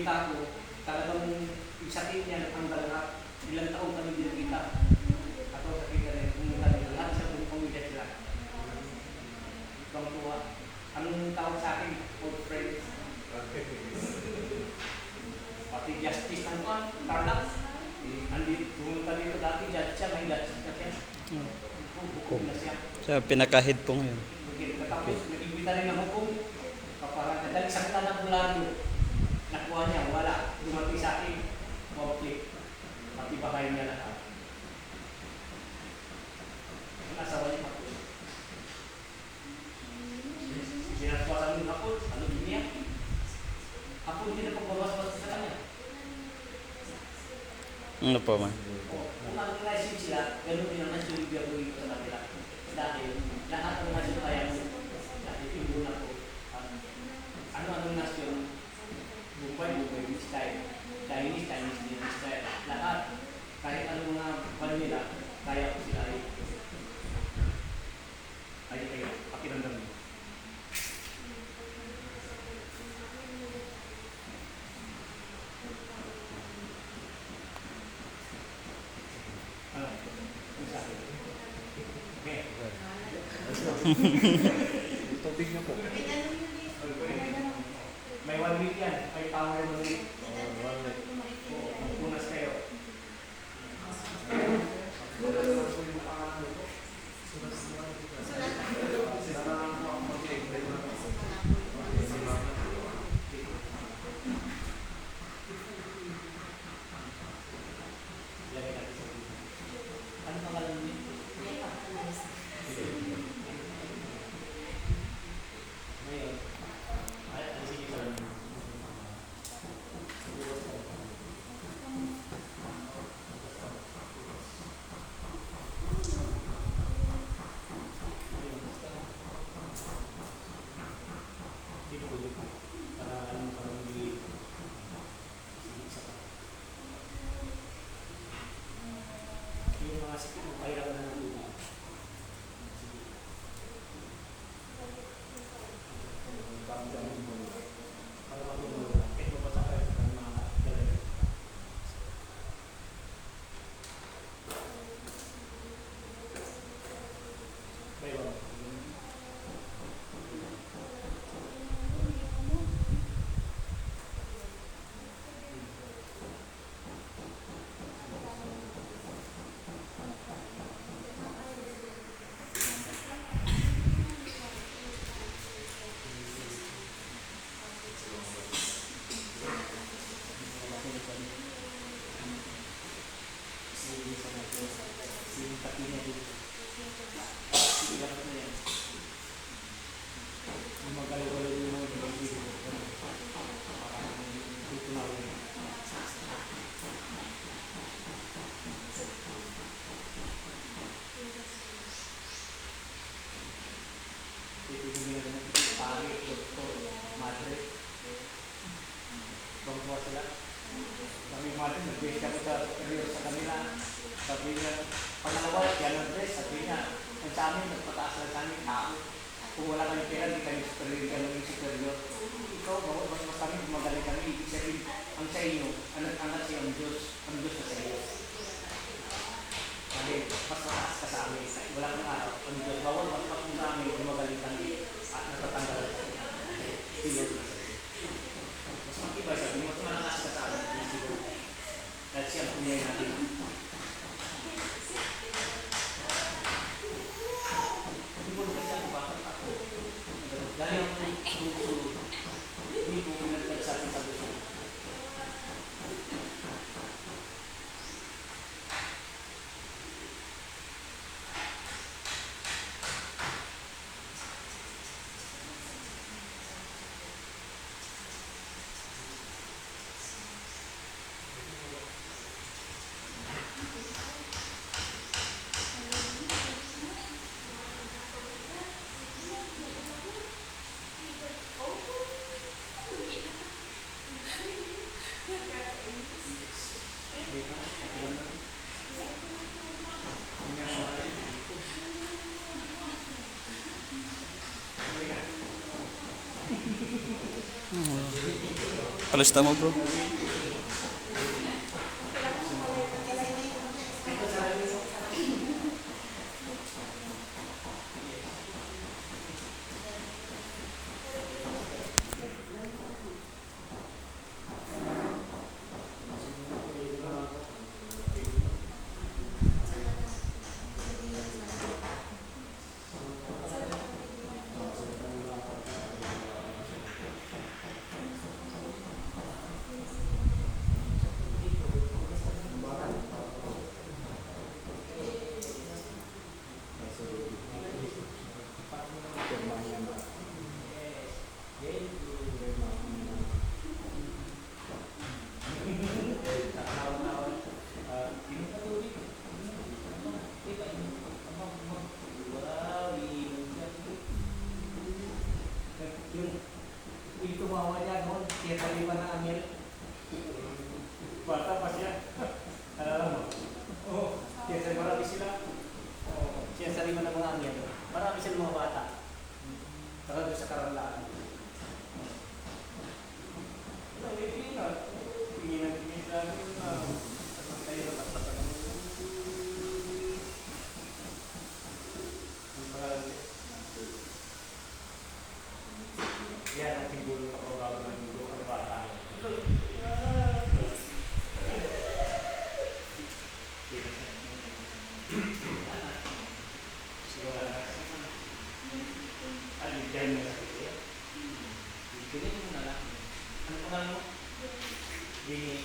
nakita ko, talagang yung sakit niya natanggal lahat. Ilang taon kami din nakita. Ako sakit ka rin, pumunta nila. Lahat sa buong pamilya sila. Ibang tuwa. Anong tawag sa akin? Old friends. Pati justice ng Tarlac. Andito, pumunta dito dati, judge siya, may judge na siya. Hukom na siya. Siya pinaka-head po ngayon. Tapos, nag-imbita rin ng hukom. Kapag nadali sa kita ng bularyo, nakuha niya, wala. Dumating sa akin, mabuklik. Pati bahay niya lahat. Ang asawa niya ako. Sinaswasan yung hapon, ano din niya? Hapon hindi na pagbawas-bawas sa kanya. Ano po man? Kung ang relasyon sila, ganun din ang nasyon yung gagawin ko sa kanila. Dahil lahat ng nasyon kaya mo, dahil yung na ko. Ano-anong nasyon, Bumay, style. Chinese, din style. Lahat, kahit anong mga kwan nila, kaya ko sila ay pakiramdam mo. Tubig na po. May 1 week yan. May power 1 week. Punas kayo. Ano pangalan niyo? Ngayon, sige pa. Yung mga sakit mo, pahirapan na ng tubig. Para matulog. Kahit mabasa kayo ng mga galing. Bayo. Nag-wish kami sa career sa kanila. Sabi niya, pangalawa, yan ang dress. Sabi niya, ang sa amin, nagpataas na sa amin, tao. Kung wala kami pera, hindi kami superior, gano'ng superior. Ikaw, mas kami, magaling kami. Ibig sabihin, ang sa inyo, anak siya ang Diyos na sa iyo. Sabi, mas mataas ka sa amin. Wala kang araw, ang Diyos. Bawal, mas kung namin, gumagaling kami at natatanggal sa iyo. Pilot na sa iyo. Mas makibay, sabi, mas malakas ka sa amin. Dahil siya ang punyay natin. Hindi mo naman siya bakit ako. Dahil ang tulog-tulog, hindi mo pinagpagsabi sa gusto. Kalusta mo, bro? Yung tumawa niya noon, kaya tayo pa na Amel. Bata pa siya. Alam mo? Oo, kaya marami sila. Siya sa lima ng mga Amel. Marami sila mga bata. Saka doon sa Karanlaan. Tingin na. Tingin sa akin na. Tayo na tapos. Yan ang simbolo ng pagbabago ng mundo ang bata. Aligyan mo sa pili. Bigyan mo na lang. Ano pangalan mo? Bini.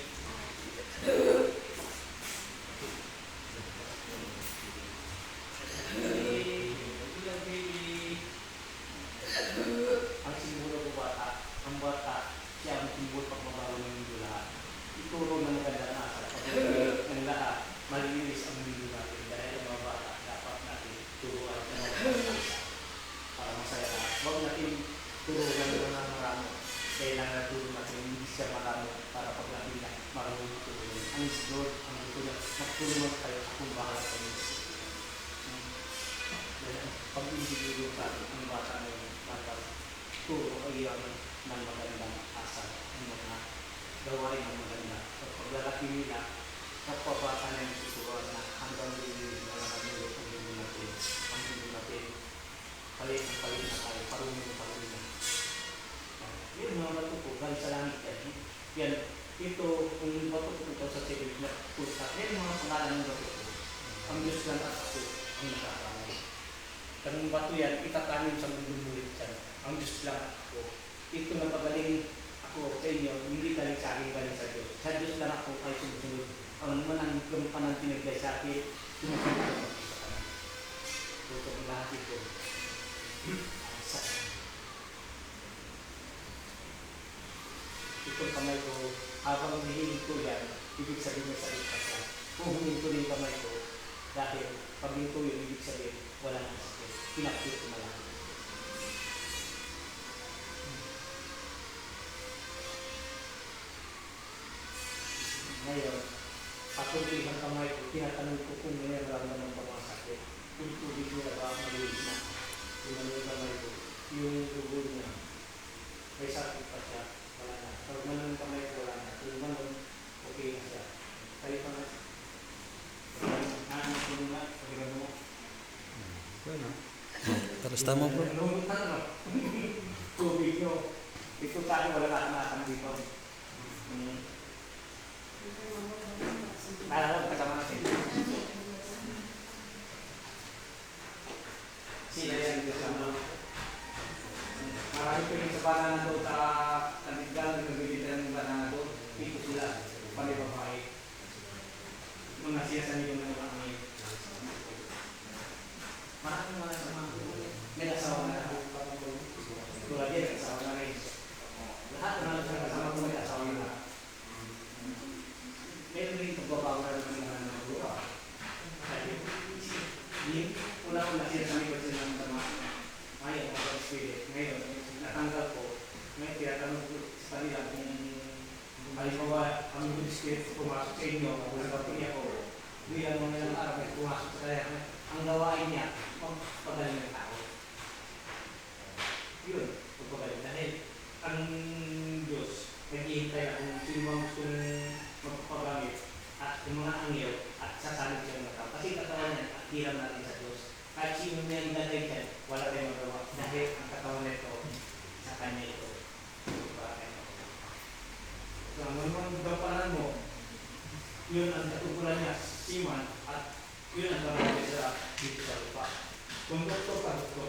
Ang simbolo ko bata, ang bata, siya ang simbolo pagbabago ng mundo lahat. Ituro ng magandang asal. Pagbabago ng lahat, malinis ang mundo natin. Dahil ang mga bata, dapat natin turuan ng mga bata para masaya lahat. Huwag natin turuan ng mga marami. Dahil lang naturo natin, hindi siya marami para paglaki na marunong turuan. Ang Lord, ang gusto niya, magtulungan kayo kung bahala sa inyo. Pag-individual ka, ang bata na yun, dapat turo ay ng magandang asal, ng mga gawain ng maganda. Sa paglalaki nila, kapabata na yung tuturuan na hanggang din na nakatulog ang mundo natin. Ang mundo natin, palit na tayo, paruming na. Yun mga bato po, galing sa langit yan. Yan, ito, kung bato po ito sa silid na pusa, yan mga pangalan ng bato po. Ang Diyos lang at ako, ang nakakaroon. Kanong bato yan, itatanim sa mundo-mulit yan. Ang Diyos lang at ako. Ito na pagaling ako sa inyo, hindi galing sa akin, galing sa Diyos. Sa Diyos lang ako ay sumusunod. Ang manang panang pinaglay sa akin, sumusunod ako sa kanan. Ito ang lahat ito. Sa itong kamay ko, habang hihingin ko yan, ibig sabihin niya sa ligtas yan. Kung huminto ko yung kamay ko, dahil pag hinto yun, ibig sabihin, wala nang sakit. Pinakit ko na lang. Ngayon, patuloy ang kamay ko, tinatanong ko kung may nararamdaman ng pagmasakit. Kung tubig niya ba, maliit na. Tinanong yung kamay ko, yung dugo niya, may sakit pa siya, wala na. Pag manong kamay ko, wala na. Kung manong, okay na siya. Kaya pa nga, ano ko na, pagkakano mo? Bueno. Kalusta mo, bro? Tubig nyo. Ito tayo, wala nakakamasan dito. Naalala ko kasama natin. Sila yan kasama. Marami ko yung sa banana doon sa Tanigdal, nagbibita ng banana doon. Dito sila, panibabae. Mga siya sa nyo ng mga maraming mga sama. May asawa na. Tulad yan, asawa na rin. Lahat na lang sa kasama ko may asawa na. Meron rin pagbabago na ng mga nagawa. Una-una siya sa mga sila ng tama. Ngayon, mag-spirit. Ngayon, natanggal ko. Ngayon, tinatanong ko sa kanila kung halimbawa, ang good spirit pumasok sa inyo, kung nagpapili ako, bilang mga ilang araw ay pumasok sa kanya. Ang gawain niya, pagpagaling ng tao. Yun, pagpagaling. Dahil ang Diyos, naghihintay na kung sino bang gustong magpapagamit at yung mga angel at sasalit siya ng tao. Kasi katawan niya, at hiram natin sa Diyos. Kahit sino niya ilagay dyan, wala tayong magawa. Dahil ang katawan nito, sa kanya ito. So, ang mga gampanan mo, yun ang katutulan niya, siman, at yun ang gawin sa dito sa lupa. Kung doktor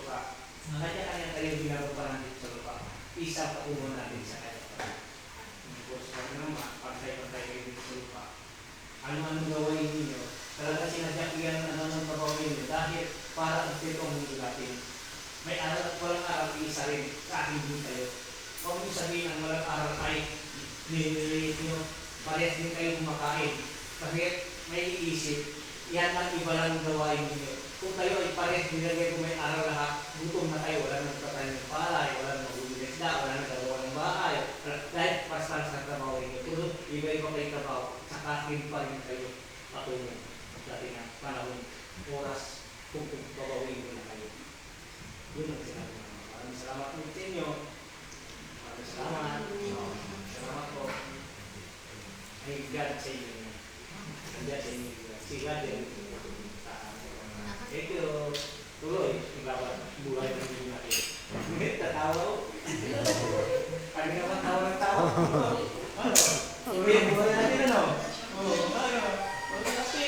ka, kanya-kanya tayo ginagampanan dito sa lupa. Isang patungo natin sa kanya. Tapos, kami naman, pantay-pantay kayo dito sa lupa. Ano-anong gawain ninyo? Talaga sinadyak yan ng trabaho ninyo dahil para ang pito ang mundo natin. May aral at walang aral iisa rin sa aking din kayo. Huwag mo sabihin ang walang aral ay nililiit nyo. Parehas din kayo kumakain. Bakit? May iisip. Yan ang iba lang gawain ninyo. Kung kayo ay parehas nilagay kung may aral lahat, gutom na kayo, wala nang patayin ng palay, wala nang magulo ng isda, wala nang gagawa ng bahay. Dahil pas-pas sa trabaho ninyo. Pero iba-iba kayo trabaho, sakakin pa rin kayo patungo. Dati na panahon, oras, kung babawin mo na kayo. Yun ang sinabi naman. Maraming salamat po sa inyo. Maraming salamat. Salamat po. Ay God sa inyo. God sa inyo. Si God din. Thank you. Tuloy, ibabad buhay ng inyo natin. Ngunit, tatawa ko. Kami naman tawa ng tawa. Ano? Tuloy ang buhay natin, ano? Oo, ano? Kasi...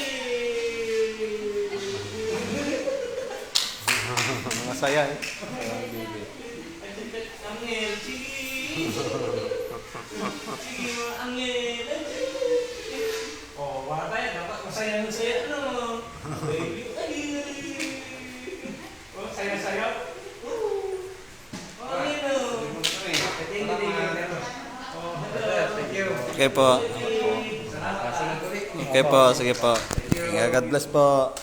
Masaya eh. Angel, sige! Sige mga angel! Oh, wala tayo. Dapat masaya ng saya. Ano? Baby, ay! Oh, saya-saya. Oh, ano? Thank you. Okay po. Salamat. Okay po, sige po. God bless po.